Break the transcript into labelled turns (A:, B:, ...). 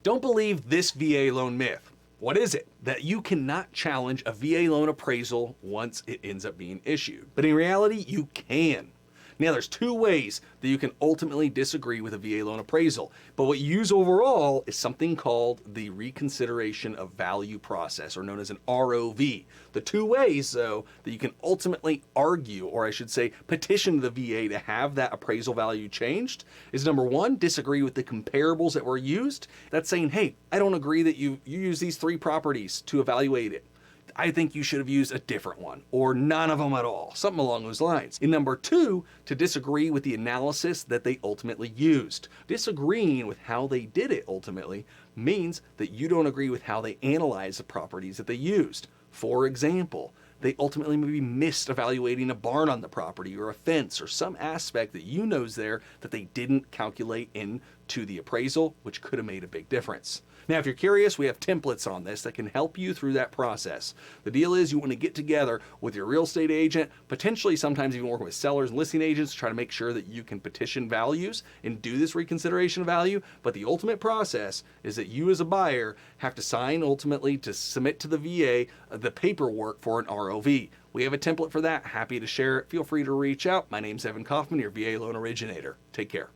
A: Don't believe this VA loan myth. What is it? That you cannot challenge a VA loan appraisal once it ends up being issued. But in reality, you can. Now, there's two ways that you can ultimately disagree with a VA loan appraisal, but what you use overall is something called the Reconsideration of Value process, or known as an ROV. The two ways, though, that you can ultimately argue, or I should say petition the VA to have that appraisal value changed, is number one, disagree with the comparables that were used. That's saying, hey, I don't agree that you use these three properties to evaluate it. I think you should have used a different one, or none of them at all, something along those lines. And number two, to disagree with the analysis that they ultimately used. Disagreeing with how they did it ultimately means that you don't agree with how they analyzed the properties that they used. For example, they ultimately maybe missed evaluating a barn on the property or a fence or some aspect that you know is there that they didn't calculate into the appraisal, which could have made a big difference. Now, if you're curious, we have templates on this that can help you through that process. The deal is you want to get together with your real estate agent, potentially sometimes even working with sellers and listing agents to try to make sure that you can petition values and do this reconsideration of value. But the ultimate process is that you as a buyer have to sign ultimately to submit to the VA the paperwork for an ROV. We have a template for that. Happy to share it. Feel free to reach out. My name's Evan Kaufman, your VA loan originator. Take care.